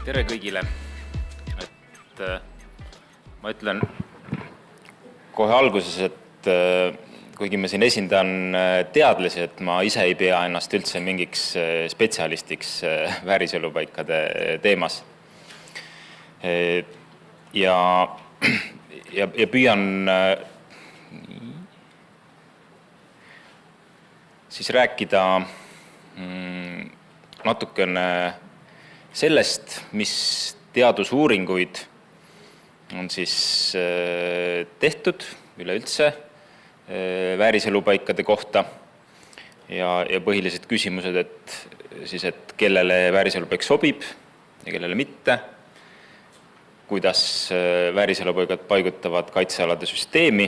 Tere kõigile, et ma ütlen kohe alguses, et kuigi ma siin esindan teadlasi, et ma ise ei pea ennast üldse mingiks spetsialistiks vääriselupaikade teemas. Ja püüan siis rääkida natukene sellest, mis teadusuuringuid on siis tehtud üleüldse vääriselupaikade kohta ja põhilised küsimused, et kellele vääriselupaik sobib ja kellele mitte, kuidas vääriselupaigad paigutavad kaitsealade süsteemi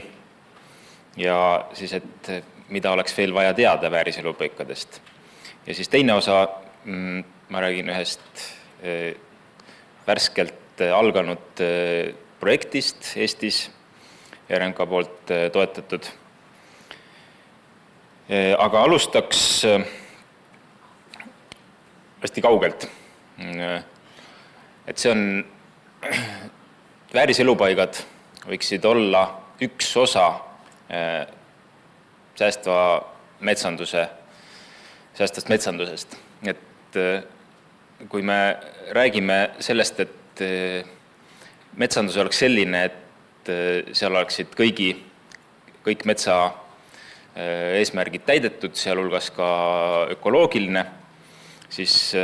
ja siis, et mida oleks veel vaja teada vääriselupaikadest. Ja siis teine osa, ma räägin ühest värskelt alganud projektist Eestis, RMK poolt toetatud. Aga alustaks hästi kaugelt. Et see on, vääriselupaigad võiksid olla üks osa säästvast metsandusest. Et kui me räägime sellest, et metsandus oleks selline, et seal oleksid kõik metsa eesmärgid täidetud, sealhulgas ka ökoloogiline, siis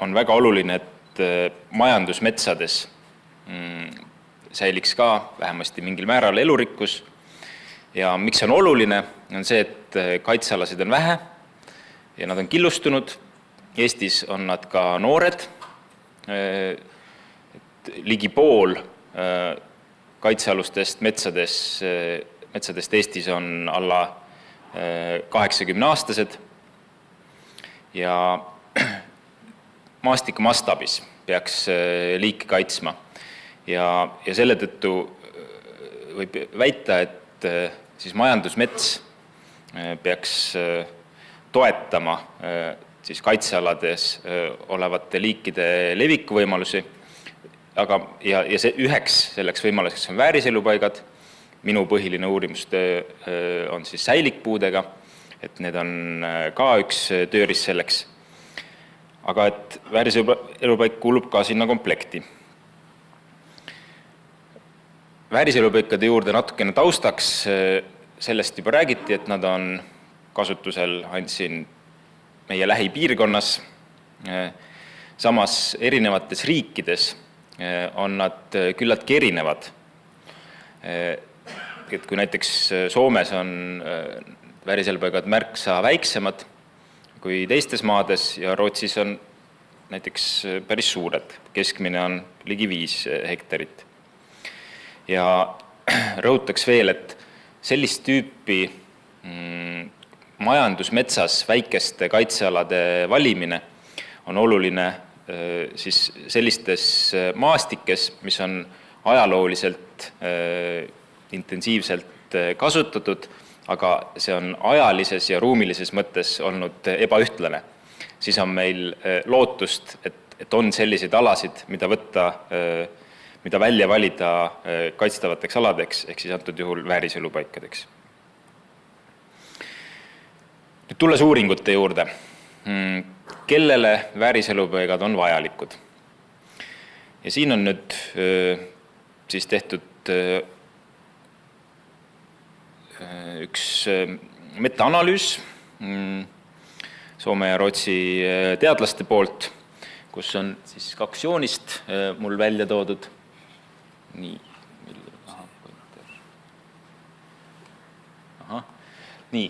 on väga oluline, et majandusmetsades säiliks ka vähemasti mingil määral elurikkus. Ja miks on oluline, on see, et kaitsealasid on vähe ja nad on killustunud. Eestis on nad ka noored, ligi pool kaitsealustest metsadest Eestis on alla 80-aastased ja maastiku mastaabis peaks liiki kaitsma. Ja selle tõttu võib väita, et siis majandusmets peaks toetama siis kaitsealades olevate liikide levikuvõimalusi, ja see üheks selleks võimaluseks on vääriselupaigad. Minu põhiline uurimustöö on siis säilikpuudega, et need on ka üks tööriist selleks. Aga et vääriselupaik kuulub ka sinna komplekti. Vääriselupaikade juurde natukene taustaks, sellest juba räägiti, et nad on kasutusel ainult siin meie lähipiirkonnas. Samas erinevates riikides on nad küllaltki erinevad. Et kui näiteks Soomes on vääriselupaigad märksa väiksemad kui teistes maades ja Rootsis on näiteks päris suured. Keskmine on ligi 5 hektarit. Ja rõhutaks veel, et sellist tüüpi majandusmetsas väikeste kaitsealade valimine on oluline siis sellistes maastikes, mis on ajalooliselt intensiivselt kasutatud, aga see on ajalises ja ruumilises mõttes olnud ebaühtlane. Siis on meil lootust, et on selliseid alasid, mida välja valida kaitstavateks aladeks, ehk siis antud juhul vääriselupaikadeks. Nüüd tulles uuringute juurde, kellele vääriselupaigad on vajalikud. Ja siin on nüüd siis tehtud üks metaanalüüs Soome ja Rootsi teadlaste poolt, kus on siis 2 joonist mul välja toodud. Nii,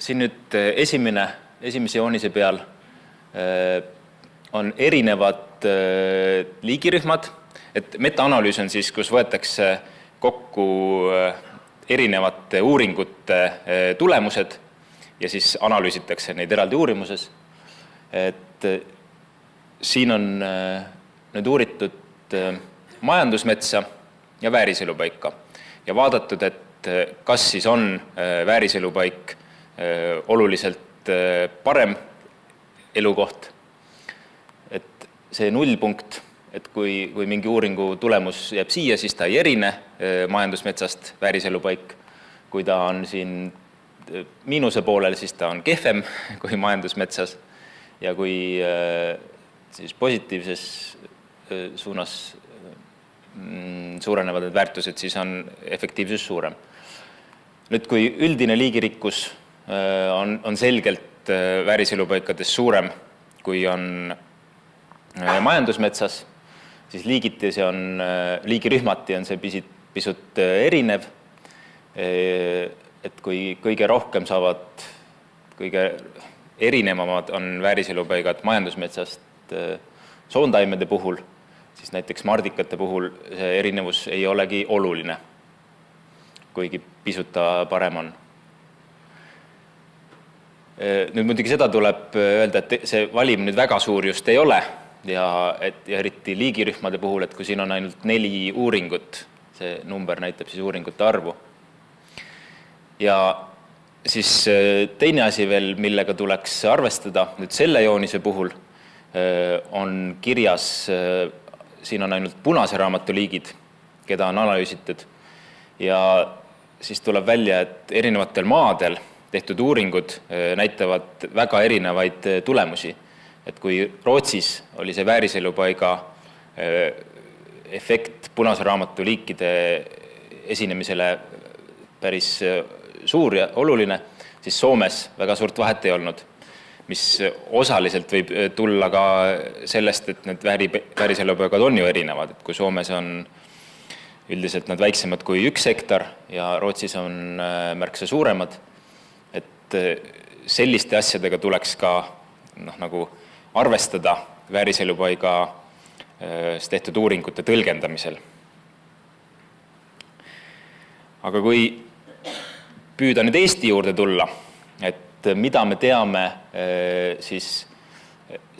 siin nüüd esimese joonise peal on erinevad liigirühmad, et metaanalüüs on siis, kus võetakse kokku erinevate uuringute tulemused ja siis analüüsitakse neid eraldi uurimuses. Et siin on nüüd uuritud majandusmetsa ja vääriselupaika ja vaadatud, et kas siis on vääriselupaik oluliselt parem elukoht. Et see nullpunkt, et kui mingi uuringu tulemus jääb siia, siis ta ei erine majandusmetsast vääriselupaik. Kui ta on siin miinuse poolel, siis ta on kehvem kui majandusmetsas. Ja kui siis positiivses suunas suurenevad need väärtused, siis on efektiivsus suurem. Nüüd, kui üldine liigirikkus on selgelt vääriselupaikades suurem, kui on majandusmetsas, siis liigiti see on, liigirühmati on see pisut erinev, et kui kõige rohkem saavad, kõige erinevamad on vääriselupaigad majandusmetsast soontaimede puhul, siis näiteks mardikate puhul see erinevus ei olegi oluline, kuigi pisut ta parem on. Nüüd muidugi seda tuleb öelda, et see valim nüüd väga suur just ei ole ja eriti liigirühmade puhul, et kui siin on ainult 4 uuringut, see number näitab siis uuringute arvu. Ja siis teine asi veel, millega tuleks arvestada, nüüd selle joonise puhul on kirjas, siin on ainult punase raamatu liigid, keda on analüüsitud ja siis tuleb välja, et erinevatel maadel tehtud uuringud näitavad väga erinevaid tulemusi. Et kui Rootsis oli see vääriselupaiga efekt punase raamatu liikide esinemisele päris suur ja oluline, siis Soomes väga suurt vahet ei olnud, mis osaliselt võib tulla ka sellest, et need vääriselupaigad on ju erinevad, et kui Soomes on üldiselt nad väiksemad kui 1 hektar ja Rootsis on märksa suuremad, et selliste asjadega tuleks ka nagu arvestada vääriselupaiga tehtud uuringute tõlgendamisel. Aga kui püüda nüüd Eesti juurde tulla, et mida me teame siis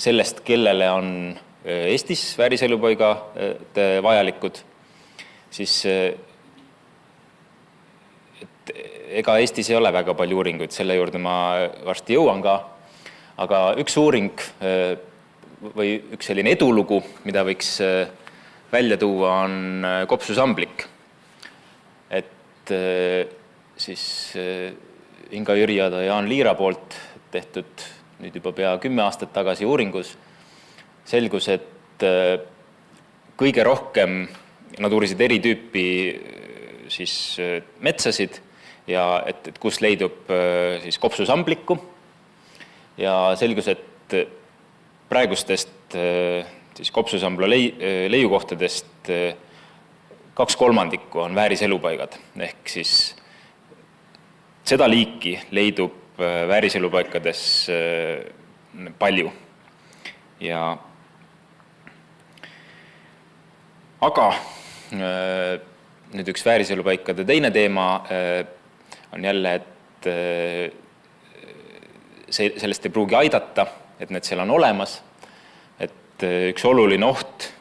sellest, kellele on Eestis vääriselupaigad vajalikud, siis et ega Eestis ei ole väga palju uuringuid, selle juurde ma varsti jõuan ka, aga üks uuring või üks selline edulugu, mida võiks välja tuua, on kopsusamblik. Et siis Inga Jüriada ja Jaan Liira poolt tehtud nüüd juba pea 10 aastat tagasi uuringus selgus, et kõige rohkem nad uurisid eri tüüpi siis metsasid ja et kus leidub siis kopsusamblikku ja selgus, et praegustest siis kopsusambla leiukohtadest 2/3 on vääriselupaigad, ehk siis seda liiki leidub vääriselupaikades palju. Aga nüüd üks vääriselupaikade teine teema on jälle, et sellest ei pruugi aidata, et need seal on olemas, et üks oluline oht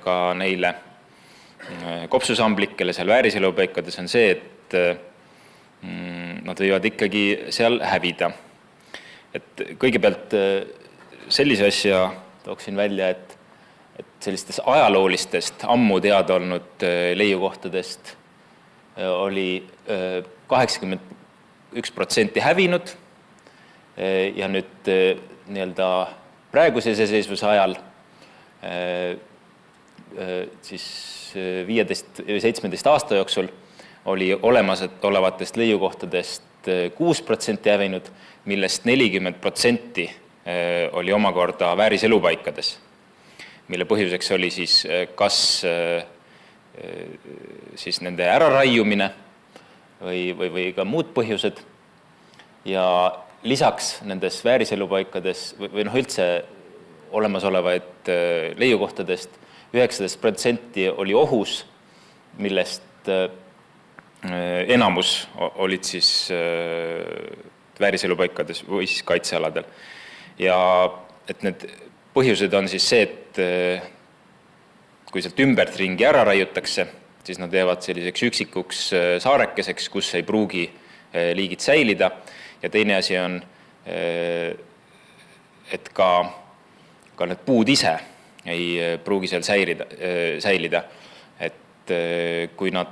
ka neile kopsusamblikele seal vääriselupaikades on see, et nad võivad ikkagi seal hävida. Et kõigepealt sellise asja tooksin välja, et sellistest ajaloolistest ammu teada olnud leiukohtadest oli 81% hävinud ja nüüd nii-öelda praeguse iseseisvuse ajal siis 15 või 17 aasta jooksul oli olemasolevatest leiukohtadest 6% hävinud, millest 40% oli omakorda vääriselupaikades, mille põhjuseks oli siis kas siis nende äraraiumine või ka muud põhjused. Ja lisaks nendes vääriselupaikades või üldse olemasolevaid leiukohtadest 19% oli ohus, millest enamus olid siis vääriselupaikades või siis kaitsealadel. Ja et need põhjused on siis see, et kui sealt ümbert ringi ära raiutakse, siis nad jäävad selliseks üksikuks saarekeseks, kus ei pruugi liigid säilida. Ja teine asi on, et ka need puud ise ei pruugi seal säilida. Et kui nad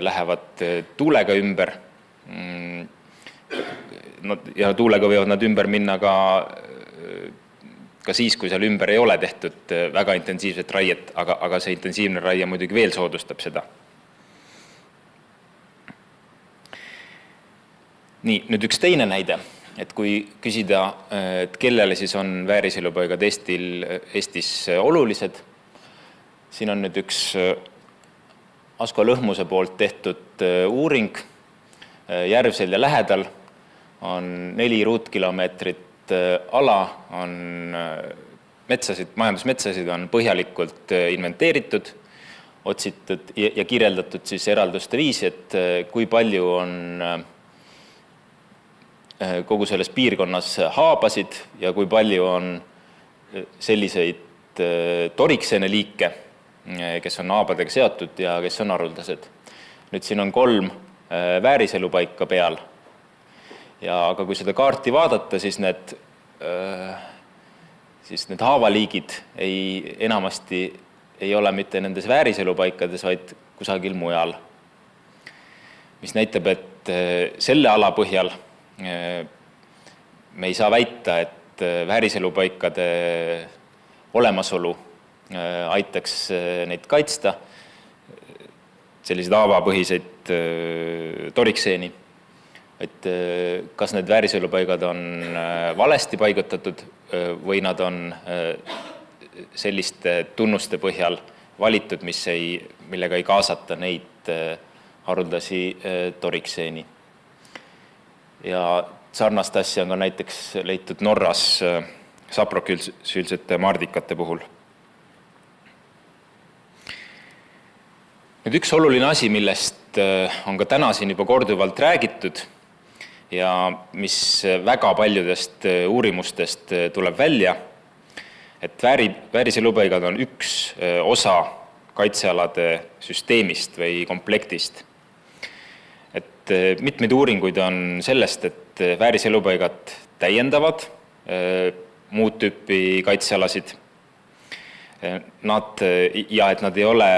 lähevad tuulega ümber, ja tuulega võivad nad ümber minna ka siis, kui seal ümber ei ole tehtud väga intensiivset raiet, aga see intensiivne raie muidugi veel soodustab seda. Nii, nüüd üks teine näide, et kui küsida, et kellele siis on vääriselupaigad Eestis olulised, siin on nüüd üks Asko Lõhmuse poolt tehtud uuring. Järvsel ja lähedal on 4 ruutkilomeetrit ala, on metsasid, majandusmetsasid on põhjalikult inventeeritud, otsitud ja kirjeldatud siis eralduste viisi, et kui palju on kogu selles piirkonnas haabasid ja kui palju on selliseid torikseene liike, kes on haabadega seotud ja kes on haruldased. Nüüd siin on 3 vääriselupaika peal. Aga kui seda kaarti vaadata, siis need haavaliigid enamasti ei ole mitte nendes vääriselupaikades, vaid kusagil mujal. Mis näitab, et selle ala põhjal me ei saa väita, et vääriselupaikade olemasolu aitaks neid kaitsta, selliseid haavapõhiseid torikseeni. Et kas need vääriselupaigad on valesti paigutatud või nad on selliste tunnuste põhjal valitud, millega ei kaasata neid haruldasi torikseeni. Ja sarnast asja on ka näiteks leitud Norras saprokülsete mardikate puhul. Nüüd üks oluline asi, millest on ka täna siin juba korduvalt räägitud ja mis väga paljudest uurimustest tuleb välja, et vääriselupaigad on üks osa kaitsealade süsteemist või komplektist. Et mitmeid uuringuid on sellest, et vääriselupaigad täiendavad muud tüüpi kaitsealasid. Et nad ei ole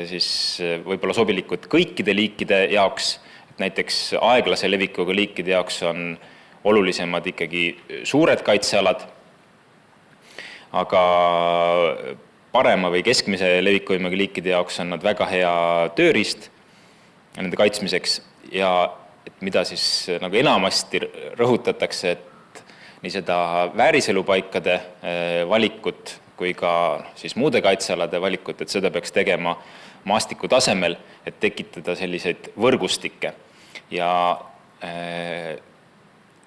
siis võib-olla sobilikud kõikide liikide jaoks, et näiteks aeglase levikuga liikide jaoks on olulisemad ikkagi suured kaitsealad, aga parema või keskmise levikuvõimega liikide jaoks on nad väga hea tööriist nende kaitsmiseks ja et mida siis nagu enamasti rõhutatakse, et nii seda vääriselupaikade valikut kui ka siis muude kaitsealade valikut, et seda peaks tegema maastiku tasemel, et tekitada selliseid võrgustikke. Ja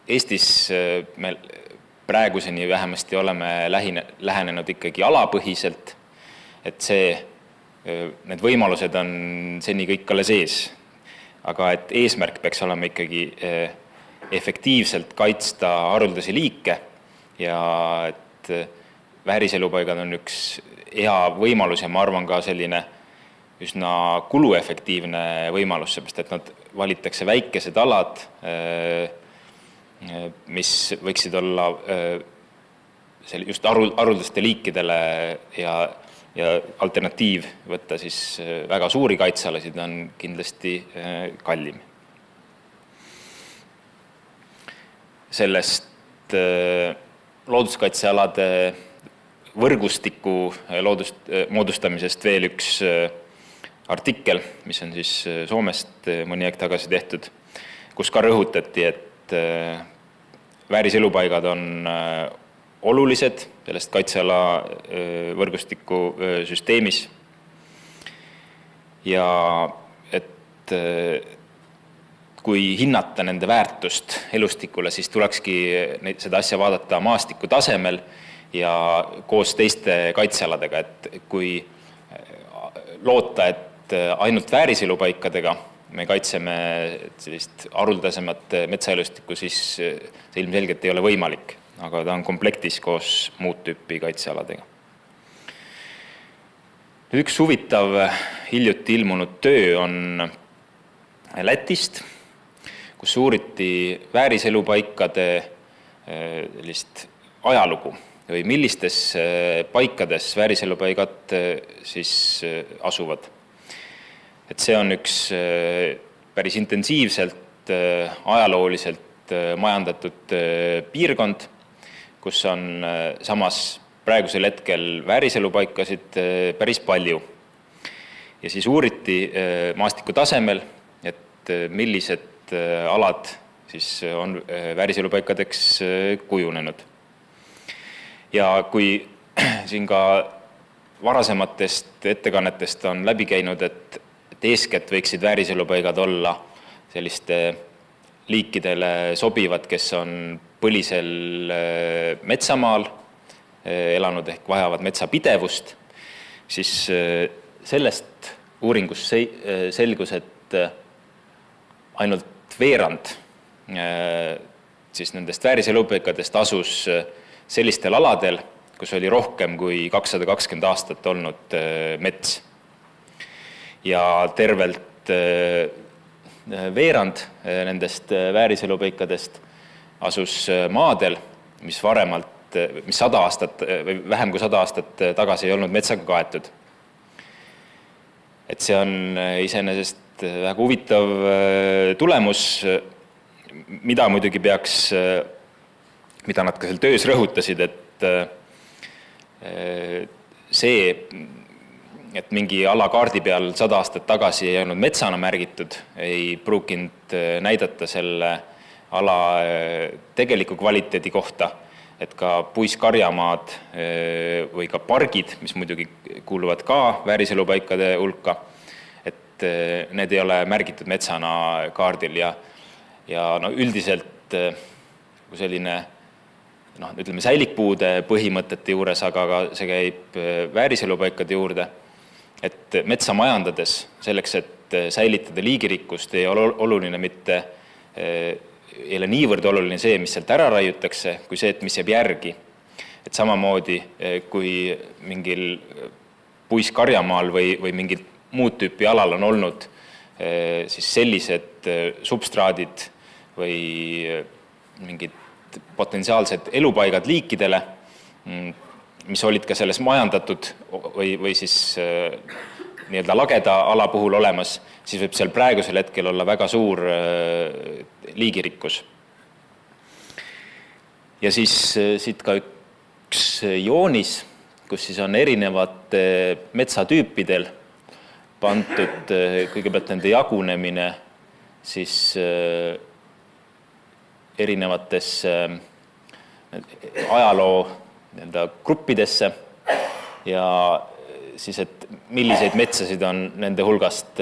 Eestis me praeguseni vähemasti oleme lähenenud ikkagi alapõhiselt, et need võimalused on seni kõik alles ees. Aga et eesmärk peaks olema ikkagi efektiivselt kaitsta haruldasi liike ja et vääriselupaigad on üks hea võimalus ja ma arvan ka selline üsna kuluefektiivne võimalus, seepärast et nad valitakse väikesed alad, mis võiksid olla just haruldaste liikidele ja alternatiiv võtta siis väga suuri kaitsealasid on kindlasti kallim. Sellest looduskaitsealade võrgustiku moodustamisest veel üks artikkel, mis on siis Soomest mõni aeg tagasi tehtud, kus ka rõhutati, et vääriselupaigad on olulised sellest kaitseala võrgustiku süsteemis ja et kui hinnata nende väärtust elustikule, siis tulekski seda asja vaadata maastiku tasemel ja koos teiste kaitsealadega, et kui loota, et ainult vääriselupaikadega me kaitseme sellist haruldasemat metsaelustikku, siis see ilmselgelt ei ole võimalik, aga ta on komplektis koos muud tüüpi kaitsealadega. Üks huvitav hiljuti ilmunud töö on Lätist, kus uuriti vääriselupaikade ajalugu või millistes paikades vääriselupaigad siis asuvad. Et see on üks päris intensiivselt ajalooliselt majandatud piirkond, kus on samas praegusel hetkel vääriselupaikasid päris palju. Ja siis uuriti maastiku tasemel, et millised alad siis on vääriselupaikadeks kujunenud. Ja kui siin ka varasematest ettekannetest on läbi käinud, et eeskätt võiksid vääriselupaigad olla selliste liikidele sobivad, kes on põlisel metsamaal elanud ehk vajavad metsapidevust, siis sellest uuringust selgus, et ainult veerand siis nendest vääriselupaikadest asus sellistel aladel, kus oli rohkem kui 220 aastat olnud mets. Ja tervelt veerand nendest vääriselupaikadest asus maadel, mis 100 aastat või vähem kui 100 aastat tagasi ei olnud metsaga kaetud. Et see on iseenesest väga huvitav tulemus, mida muidugi peaks, mida nad ka seal töös rõhutasid, et see, et mingi ala kaardi peal 100 aastat tagasi ei olnud metsana märgitud, ei pruukinud näidata selle ala tegeliku kvaliteedi kohta, et ka puiskarjamaad või ka pargid, mis muidugi kuuluvad ka vääriselupaikade hulka, et need ei ole märgitud metsana kaardil ja no, üldiselt selline ütleme säilikpuude põhimõtete juures, aga ka see käib vääriselupaikade juurde, et metsa majandades selleks, et säilitada liigirikkust, ei ole oluline mitte ei ole niivõrd oluline see, mis sealt ära raiutakse, kui see, et mis jääb järgi. Et samamoodi, kui mingil puiskarjamaal või mingil muud tüüpi alal on olnud siis sellised substraadid või mingid potentsiaalsed elupaigad liikidele, mis olid ka selles majandatud või siis nii-öelda lageda ala puhul olemas, siis võib seal praegusel hetkel olla väga suur liigirikkus. Ja siis siit ka üks joonis, kus siis on erinevate metsatüüpidel pandud kõigepealt nende jagunemine siis erinevates ajaloo gruppidesse ja siis, et milliseid metsasid on nende hulgast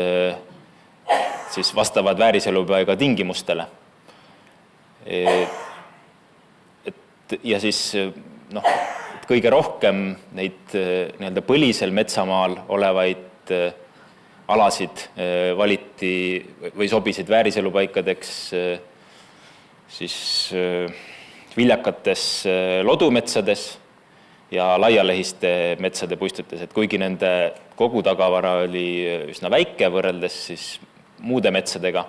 siis vastavad vääriselupaiga tingimustele. Ja siis kõige rohkem neid nii-öelda põlisel metsamaal olevaid alasid valiti või sobisid vääriselupaikadeks siis viljakates lodumetsades ja laialehiste metsade puistutes, et kuigi nende kogutagavara oli üsna väike võrreldes siis muude metsadega,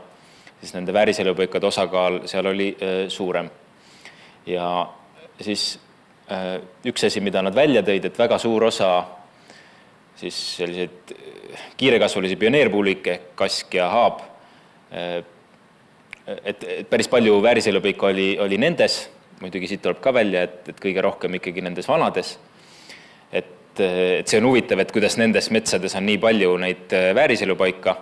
siis nende vääriselupaikade osakaal seal oli suurem. Ja siis üks asi, mida nad välja tõid, et väga suur osa siis selliseid kiirekasvulisi pioneerpuulikke, kask ja haab, et päris palju vääriselupaika oli nendes, muidugi siit tuleb ka välja, et kõige rohkem ikkagi nendes vanades. Et see on huvitav, et kuidas nendes metsades on nii palju neid vääriselupaika,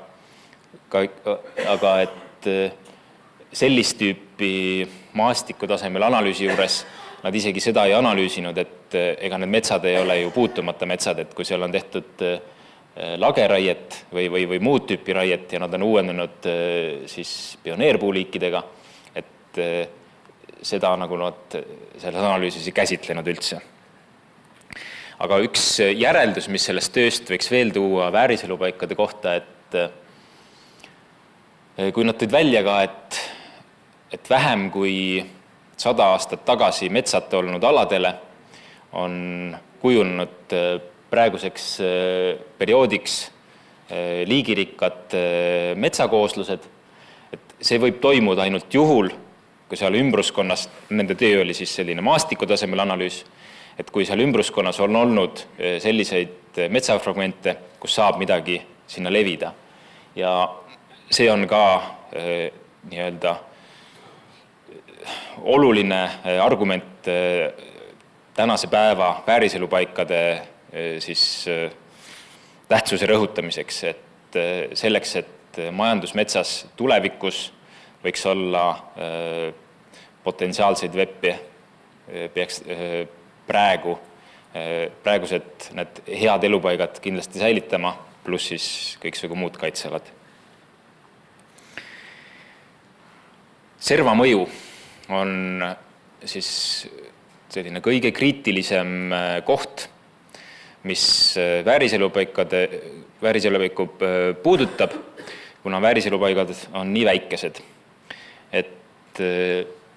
aga et sellist tüüpi maastiku tasemel analüüsi juures nad isegi seda ei analüüsinud, et ega need metsad ei ole ju puutumata metsad, et kui seal on tehtud lageraiet või muud tüüpi raiet ja nad on uuendanud siis pioneerpuuliikidega, et seda nagu nad selles analüüsis ei käsitlenud üldse. Aga üks järeldus, mis sellest tööst võiks veel tuua vääriselupaikade kohta, et kui nad tõid välja ka, et vähem kui 100 aastat tagasi metsat olnud aladele on kujunenud praeguseks perioodiks liigirikkad metsakooslused, et see võib toimuda ainult juhul, kui seal ümbruskonnas, nende töö oli siis selline maastiku tasemel analüüs, et kui seal ümbruskonnas on olnud selliseid metsafragmente, kus saab midagi sinna levida. Ja see on ka nii-öelda oluline argument tänase päeva vääriselupaikade siis tähtsuse rõhutamiseks, et selleks, et majandusmetsas tulevikus võiks olla potentsiaalseid veppi, peaks praegused need head elupaigad kindlasti säilitama, pluss siis kõiksugu muud kaitsealad. Serva mõju on siis selline kõige kriitilisem koht, mis vääriselupaiku puudutab, kuna vääriselupaigad on nii väikesed. Et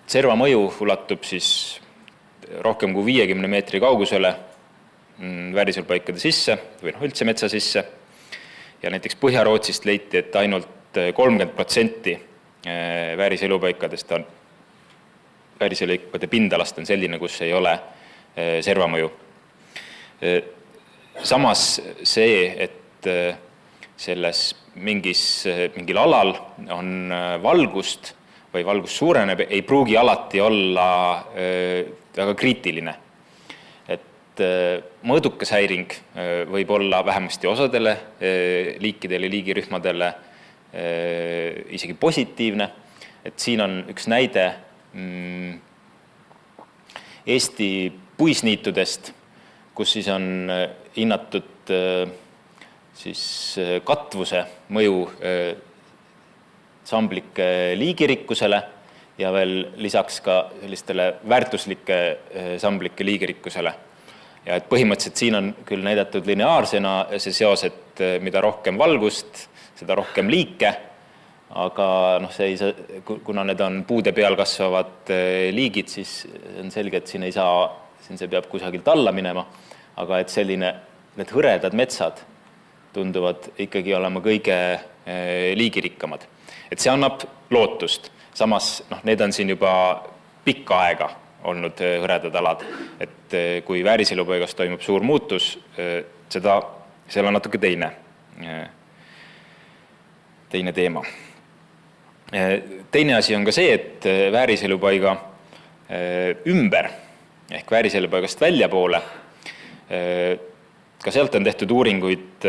serva mõju ulatub siis rohkem kui 50 meetri kaugusele vääriselupaikade sisse või üldse metsa sisse. Ja näiteks Põhja-Rootsist leiti, et ainult 30% vääriselupaikadest on vääriselupaikade pindalast on selline, kus ei ole servamõju. Samas see, et selles mingil alal on valgust või valgus suureneb, ei pruugi alati olla väga kriitiline. Et mõõdukas häiring võib olla vähemasti osadele liikidele, liigirühmadele isegi positiivne. Et siin on üks näide Eesti puisniitudest, kus siis on hinnatud siis katvuse mõju samblike liigirikkusele ja veel lisaks ka sellistele väärtuslike samblike liigirikkusele. Ja et põhimõtteliselt siin on küll näidatud lineaarsena see seos, et mida rohkem valgust, seda rohkem liike, aga see ei saa, kuna need on puude peal kasvavad liigid, siis on selge, et siin see peab kusagilt alla minema, aga et need hõredad metsad tunduvad ikkagi olema kõige liigirikkamad. Et see annab lootust. Samas need on siin juba pikka aega olnud hõredad alad, et kui vääriselupaigas toimub suur muutus, seal on natuke teine teema. Teine asi on ka see, et vääriselupaiga ümber ehk vääriselupaigast väljapoole, ka sealt on tehtud uuringuid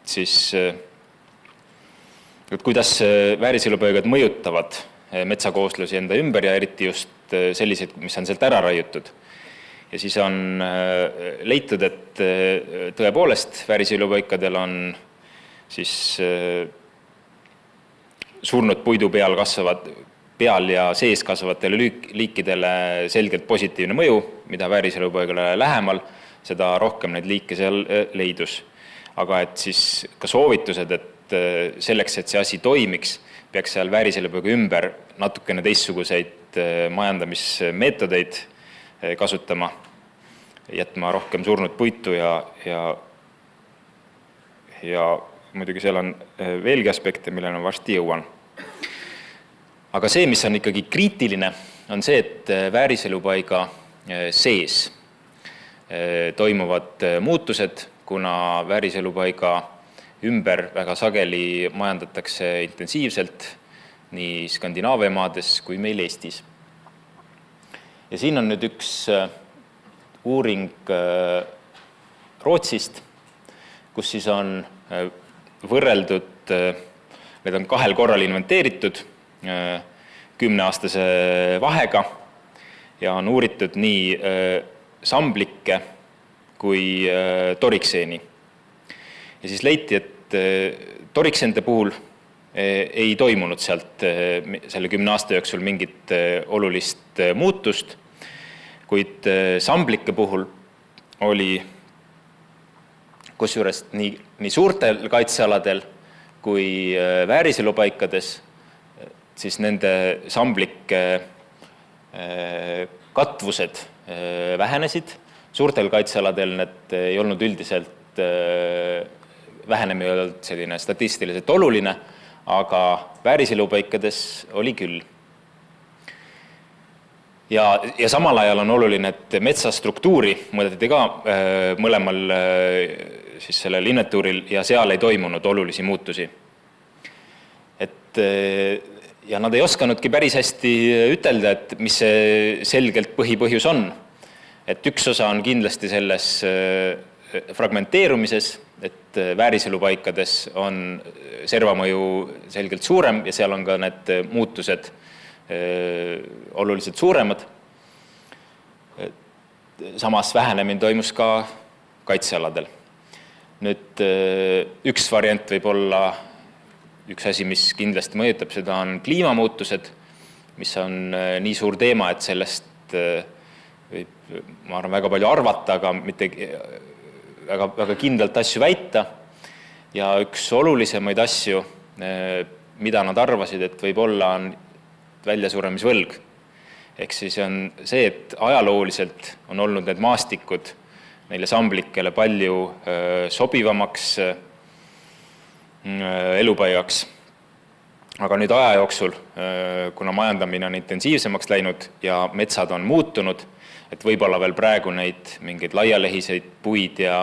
siis, et kuidas vääriselupaigad mõjutavad metsakooslusi enda ümber ja eriti just sellised, mis on sealt ära raiutud. Ja siis on leitud, et tõepoolest vääriselupaikadel on siis surnud puidu peal ja sees kasvavatele liikidele selgelt positiivne mõju, mida vääriselupaigale lähemal, seda rohkem neid liike seal leidus. Aga et siis ka soovitused, et selleks, et see asi toimiks, peaks seal vääriselupaiga ümber natukene teistsuguseid majandamismeetodeid kasutama, jätma rohkem surnud puitu ja muidugi seal on veelgi aspekte, millele ma varsti jõuan. Aga see, mis on ikkagi kriitiline, on see, et vääriselupaiga sees toimuvad muutused, kuna vääriselupaiga ümber väga sageli majandatakse intensiivselt nii Skandinaavia maades kui meil Eestis. Ja siin on nüüd üks uuring Rootsist, kus siis on võrreldud, need on 2 korral inventeeritud 10-aastase vahega ja on uuritud nii samblikke kui torikseeni. Ja siis leiti, et toriksende puhul ei toimunud sealt selle 10 aasta jooksul mingit olulist muutust, kuid samblike puhul oli kusjuures nii suurtel kaitsealadel kui vääriselupaikades siis nende samblike katvused vähenesid. Suurtel kaitsealadel need ei olnud üldiselt vähenemine ei olnud selline statistiliselt oluline, aga vääriselupaikades oli küll. Ja samal ajal on oluline, et metsastruktuuri mõõdeti ka mõlemal siis sellel inventuuril ja seal ei toimunud olulisi muutusi. Ja nad ei oskanudki päris hästi ütelda, et mis see selgelt põhipõhjus on. Et üks osa on kindlasti selles fragmenteerumises, et vääriselupaikades on servamõju selgelt suurem ja seal on ka need muutused oluliselt suuremad. Samas vähenemine toimus ka kaitsealadel. Nüüd üks variant võib olla, üks asi, mis kindlasti mõjutab seda, on kliimamuutused, mis on nii suur teema, et sellest võib, ma arvan, väga palju arvata, aga mitte väga kindlalt asju väita. Ja üks olulisemaid asju, mida nad arvasid, et võib-olla on väljasuremisvõlg. Ehk siis on see, et ajalooliselt on olnud need maastikud neile samblikele palju sobivamaks elupaigaks. Aga nüüd aja jooksul, kuna majandamine on intensiivsemaks läinud ja metsad on muutunud, et võib-olla veel praegu neid mingeid laialehiseid puid ja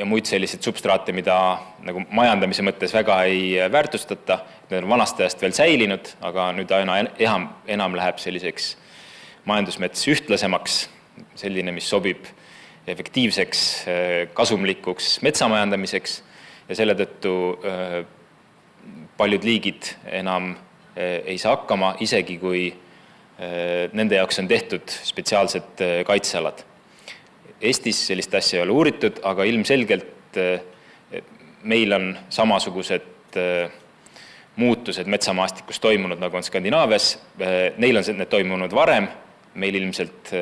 muid selliseid substraate, mida nagu majandamise mõttes väga ei väärtustata, need on vanast ajast veel säilinud, aga nüüd aina enam läheb selliseks majandusmets ühtlasemaks, selline, mis sobib efektiivseks, kasumlikuks metsamajandamiseks ja selle tõttu paljud liigid enam ei saa hakkama, isegi kui nende jaoks on tehtud spetsiaalsed kaitsealad. Eestis sellist asja ei ole uuritud, aga ilmselgelt meil on samasugused muutused metsamaastikus toimunud, nagu on Skandinaavias. Neil on need toimunud varem, meil ilmselt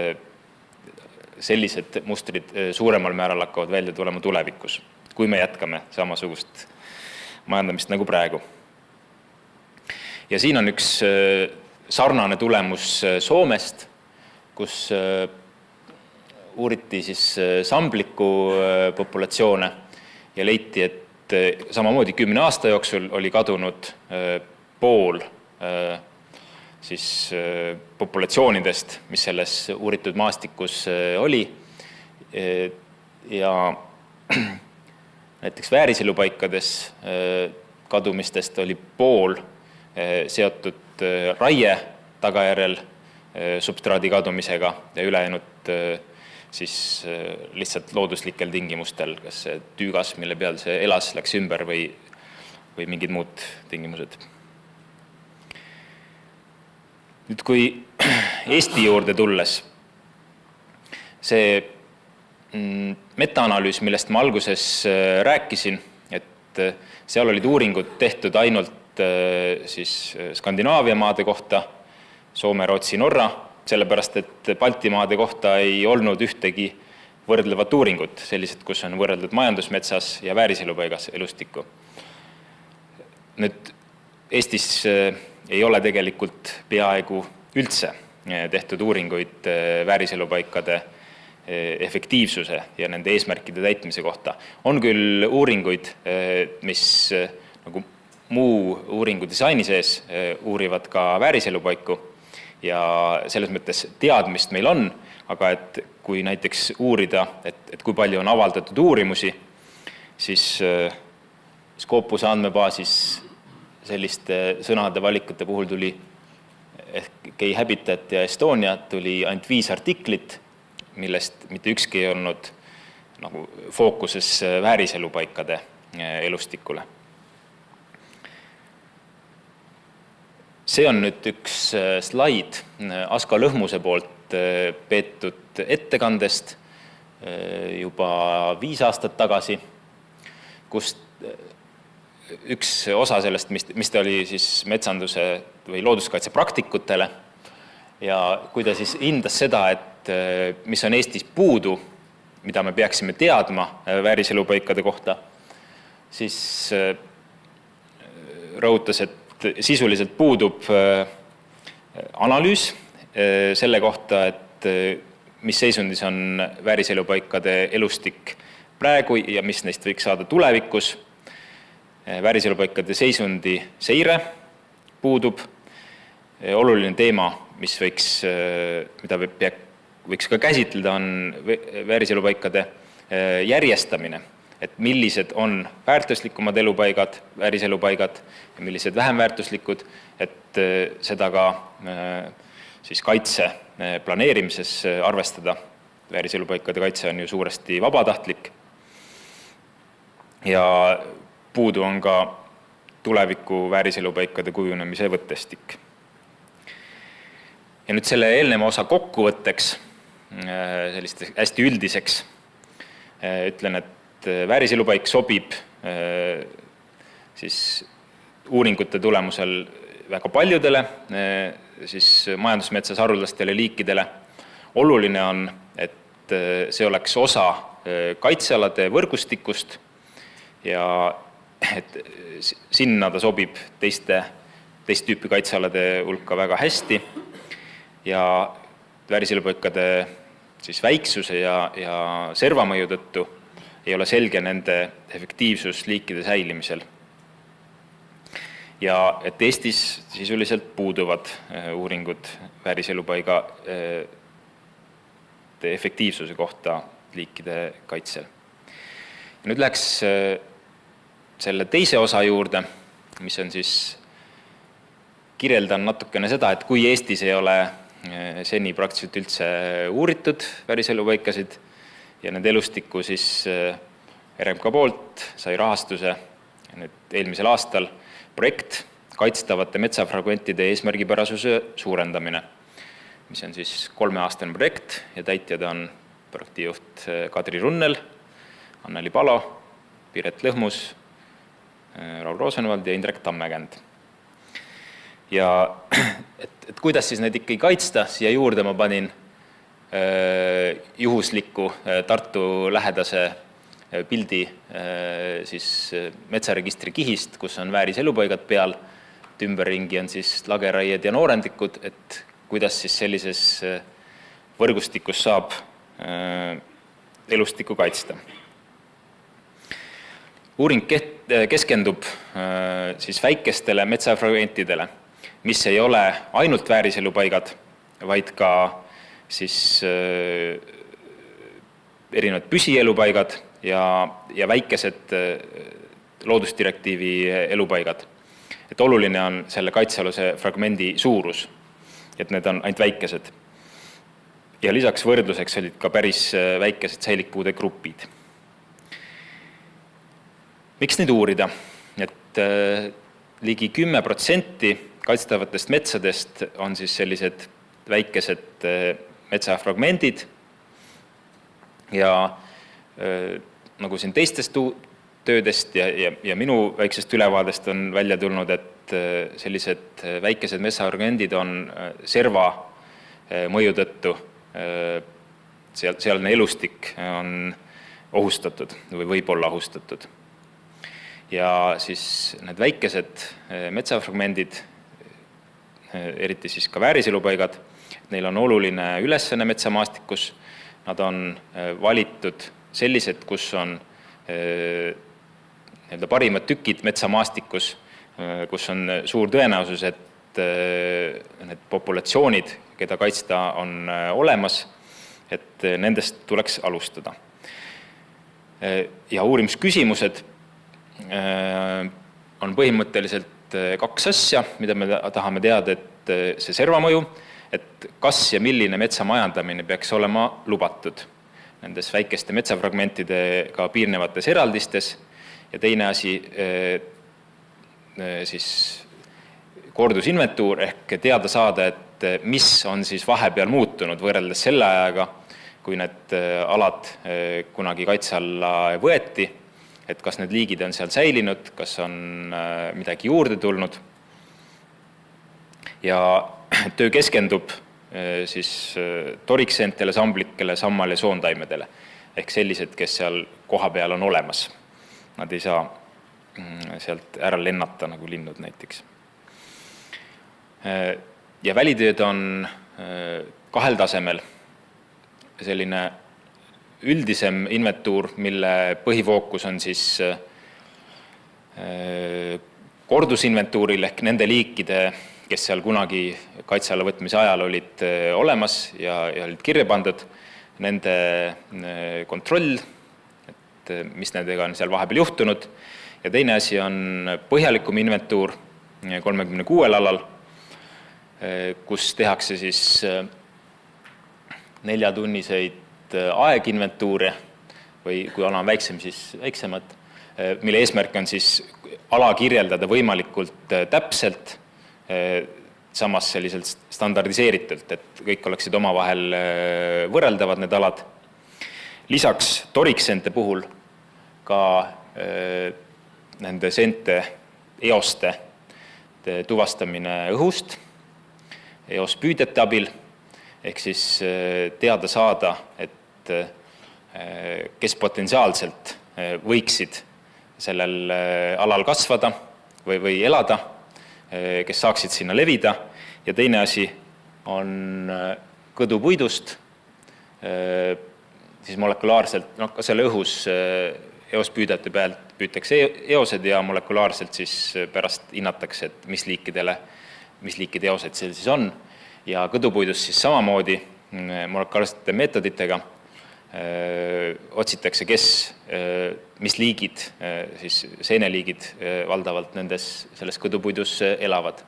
sellised mustrid suuremal määral hakkavad välja tulema tulevikus, kui me jätkame samasugust majandamist nagu praegu. Ja siin on üks sarnane tulemus Soomest, kus uuriti siis sambliku populatsioone ja leiti, et samamoodi 10 aasta jooksul oli kadunud pool siis populatsioonidest, mis selles uuritud maastikus oli. Ja näiteks vääriselupaikades kadumistest oli pool seotud raie tagajärjel substraadi kadumisega ja ülejäänud siis lihtsalt looduslikel tingimustel, kas see tüügas, mille peal see elas, läks ümber või mingid muud tingimused. Nüüd kui Eesti juurde tulles, see metaanalüüs, millest ma alguses rääkisin, et seal olid uuringud tehtud ainult siis Skandinaavia maade kohta, Soome, Rootsi, Norra, sellepärast, et Baltimaade kohta ei olnud ühtegi võrdlevat uuringut, sellised, kus on võrreldud majandusmetsas ja vääriselupaigas elustikku. Nüüd Eestis ei ole tegelikult peaaegu üldse tehtud uuringuid vääriselupaikade efektiivsuse ja nende eesmärkide täitmise kohta. On küll uuringuid, mis nagu muu uuringu disaini sees uurivad ka vääriselupaiku ja selles mõttes teadmist meil on, aga et kui näiteks uurida, et kui palju on avaldatud uurimusi, siis Scopuse andmebaasis selliste sõnade valikute puhul tuli ehk Key Habitat ja Estonia tuli ainult 5 artiklit, millest mitte ükski ei olnud nagu fookuses vääriselupaikade elustikule. See on nüüd üks slaid Asko Lõhmuse poolt peetud ettekandest juba 5 aastat tagasi, kus üks osa sellest, mis ta oli siis metsanduse või looduskaitse praktikutele ja kui ta siis hindas seda, et mis on Eestis puudu, mida me peaksime teadma vääriselupaikade kohta, siis rõhutas, et sisuliselt puudub analüüs selle kohta, et mis seisundis on vääriselupaikade elustik praegu ja mis neist võiks saada tulevikus. Vääriselupaikade seisundi seire puudub oluline teema, mida võiks ka käsitleda, on vääriselupaikade järjestamine, et millised on väärtuslikumad elupaigad, vääriselupaigad ja millised vähem väärtuslikud, et seda ka siis kaitse planeerimises arvestada. Vääriselupaikade kaitse on ju suuresti vabatahtlik ja puudu on ka tuleviku vääriselupaikade kujunemise võttestik. Ja nüüd selle eelneva osa kokkuvõtteks, sellisteks hästi üldiseks, ütlen, et vääriselupaik sobib siis uuringute tulemusel väga paljudele siis majandusmetsas haruldastele liikidele. Oluline on, et see oleks osa kaitsealade võrgustikust ja et sinna ta sobib teist tüüpi kaitsealade hulka väga hästi ja vääriselupaikade siis väiksuse ja servamõju tõttu ei ole selge nende efektiivsus liikide säilimisel. Ja et Eestis sisuliselt puuduvad uuringud vääriselupaiga efektiivsuse kohta liikide kaitsel. Ja nüüd läheks selle teise osa juurde, mis on siis kirjeldan natukene seda, et kui Eestis ei ole seni praktiliselt üldse uuritud vääriselupaikasid ja nende elustikku siis RMK poolt sai rahastuse nüüd eelmisel aastal projekt kaitstavate metsafragmentide eesmärgipärasuse suurendamine, mis on siis 3-aastane projekt ja täitjad on projektijuht Kadri Runnel, Anneli Palo, Piret Lõhmus, Raul Rosenvald ja Indrek Tammekänd. Ja et kuidas siis neid ikkagi kaitsta, siia juurde ma panin juhusliku Tartu lähedase pildi siis metsaregistri kihist, kus on vääriselupaigad peal, et ümberringi on siis lageraied ja noorendikud, et kuidas siis sellises võrgustikus saab elustikku kaitsta. Uuring keskendub siis väikestele metsafragmentidele, mis ei ole ainult vääriselupaigad, vaid ka siis erinevad püsielupaigad ja väikesed loodusdirektiivi elupaigad. Et oluline on selle kaitsealuse fragmendi suurus, et need on ainult väikesed. Ja lisaks võrdluseks olid ka päris väikesed säilikpuude grupid. Miks neid uurida? Et ligi 10% kaitstavatest metsadest on siis sellised väikesed metsafragmendid ja nagu siin teistest töödest ja minu väiksest ülevaadest on välja tulnud, et sellised väikesed metsafragmendid on serva mõju tõttu, sealne elustik on ohustatud või võib olla ohustatud. Ja siis need väikesed metsafragmendid, eriti siis ka vääriselupaigad, neil on oluline ülesanne metsamaastikus. Nad on valitud sellised, kus on parimad tükid metsamaastikus, kus on suur tõenäosus, et need populatsioonid, keda kaitsta, on olemas, et nendest tuleks alustada. Ja uurimisküsimused on põhimõtteliselt 2 asja, mida me tahame teada, et see servamõju, et kas ja milline metsamajandamine peaks olema lubatud nendes väikeste metsafragmentidega piirnevates eraldistes ja teine asi siis kordusinventuur ehk teada saada, et mis on siis vahepeal muutunud võrreldes selle ajaga, kui need alad kunagi kaitse alla võeti, et kas need liigid on seal säilinud, kas on midagi juurde tulnud. Ja töö keskendub siis toriksentele, samblikele, sammal- ja soontaimedele, ehk sellised, kes seal koha peal on olemas. Nad ei saa sealt ära lennata nagu linnud näiteks. Ja välitööd on 2 tasemel. Selline üldisem inventuur, mille põhifookus on siis kordusinventuuril ehk nende liikide kes seal kunagi kaitse alla võtmise ajal olid olemas ja olid kirja pandud, nende kontroll, et mis nendega on seal vahepeal juhtunud. Ja teine asi on põhjalikum inventuur 36 alal, kus tehakse siis 4-tunniseid aeginventuure või kui ala on väiksem, siis väiksemad, mille eesmärk on siis ala kirjeldada võimalikult täpselt, samas selliselt standardiseeritult, et kõik oleksid omavahel võrreldavad need alad. Lisaks toriksente puhul ka nende sente eoste tuvastamine õhust, eospüüdjate abil, ehk siis teada saada, et kes potentsiaalselt võiksid sellel alal kasvada või elada, kes saaksid sinna levida. Ja teine asi on kõdupuidust, siis molekulaarselt, ka selle õhus eospüüdjate pealt püütakse eosed ja molekulaarselt siis pärast hinnatakse, et mis liikide eosed seal siis on. Ja kõdupuidust siis samamoodi molekulaarsete meetoditega otsitakse, mis liigid, siis seeneliigid valdavalt selles kõdupuidus elavad.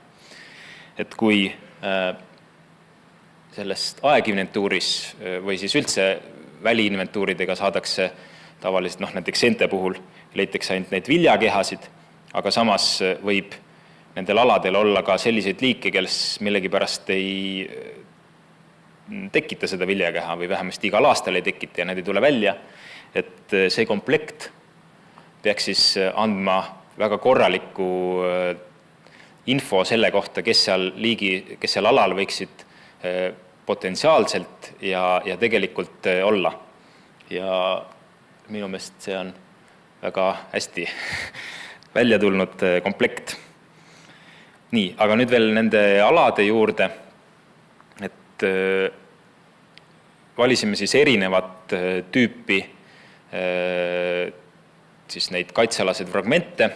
Et kui sellest aeginventuuris või siis üldse väliinventuuridega saadakse tavaliselt, näiteks seente puhul leitakse ainult neid viljakehasid, aga samas võib nendel aladel olla ka selliseid liike, kes millegipärast ei tekita seda viljakeha või vähemasti igal aastal ei tekita ja need ei tule välja. Et see komplekt peaks siis andma väga korraliku info selle kohta, kes seal alal võiksid potentsiaalselt ja tegelikult olla. Ja minu meelest see on väga hästi välja tulnud komplekt. Nii, aga nüüd veel nende alade juurde, et valisime siis erinevat tüüpi siis neid kaitsealaseid fragmente.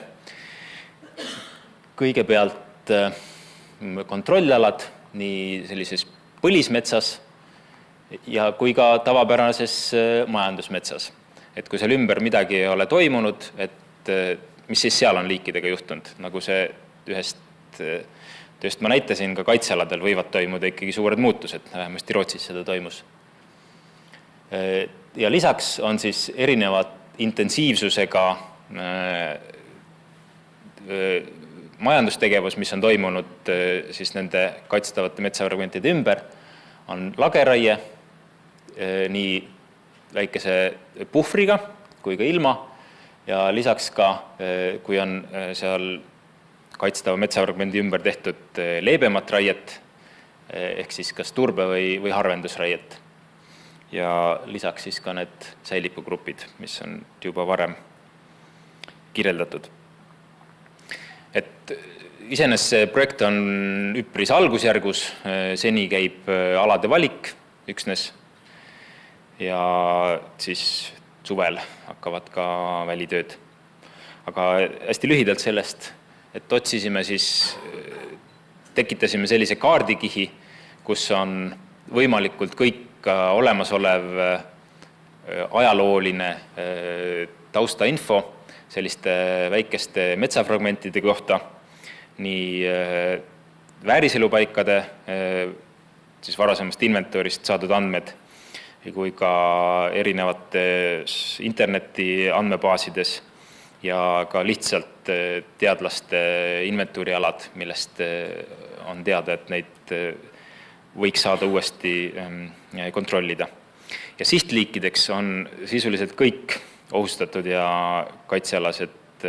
Kõigepealt kontrollalad nii sellises põlismetsas ja kui ka tavapärases majandusmetsas. Et kui seal ümber midagi ei ole toimunud, et mis siis seal on liikidega juhtunud, nagu see ühest ma näitasin, ka kaitsealadel võivad toimuda ikkagi suured muutused, vähemasti Rootsis seda toimus. Ja lisaks on siis erinevad intensiivsusega majandustegevus, mis on toimunud siis nende kaitstavate metsafragmentide ümber, on lageraie, nii väikese puhvriga kui ka ilma ja lisaks ka, kui on seal kaitstava metsafragmendi ümber tehtud leebemat raiet, ehk siis kas turbe või harvendusraiet. Ja lisaks siis ka need säilipugrupid, mis on juba varem kirjeldatud. Et iseenesest see projekt on üpris algusjärgus, seni käib alade valik üksnes ja siis suvel hakkavad ka välitööd. Aga hästi lühidalt sellest, et otsisime siis, tekitasime sellise kaardikihi, kus on võimalikult kõik olemasolev ajalooline taustainfo selliste väikeste metsafragmentide kohta, nii vääriselupaikade, siis varasemast inventoorist saadud andmed, kui ka erinevates interneti andmebaasides ja ka lihtsalt teadlaste inventuurialad, millest on teada, et neid võiks saada uuesti kontrollida. Ja sihtliikideks on sisuliselt kõik ohustatud ja kaitsealased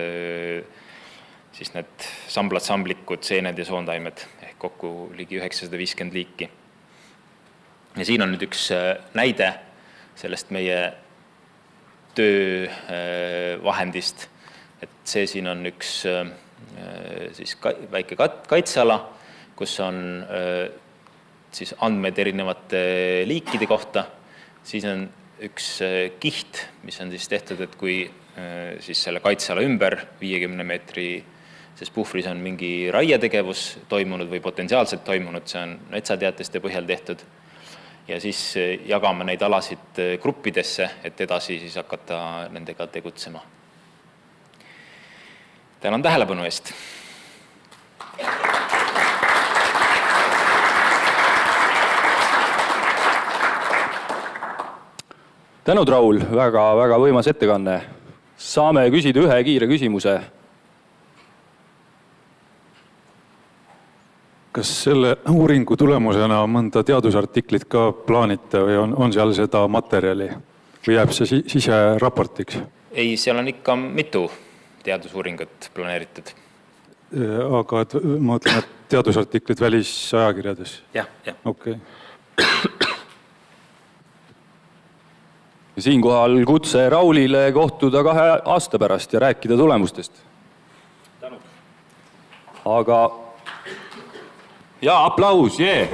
siis need samblad, samblikud, seened ja soondaimed, ehk kokku ligi 950 liiki. Ja siin on nüüd üks näide sellest meie töövahendist, et see siin on üks siis väike kaitseala, kus on siis andmed erinevate liikide kohta, siis on üks kiht, mis on siis tehtud, et kui siis selle kaitseala ümber 50 meetri sest puhvris on mingi raietegevus toimunud või potentsiaalselt toimunud, see on metsateatiste põhjal tehtud. Ja siis jagame neid alasid gruppidesse, et edasi siis hakata nendega tegutsema. Tänan tähelepanu eest! Tänud, Raul, väga võimas ettekanne. Saame küsida ühe kiire küsimuse. Kas selle uuringu tulemusena mõnda teadusartiklit ka plaanite või on seal seda materjali või jääb see siseraportiks? Ei, seal on ikka mitu teadusuuringut planeeritud. Aga ma mõtlen, et teadusartiklid välisajakirjades? Jah. Okei. Siinkohal kutse Raulile kohtuda 2 aasta pärast ja rääkida tulemustest. Tänud. Aga... Ja, aplaus, jee!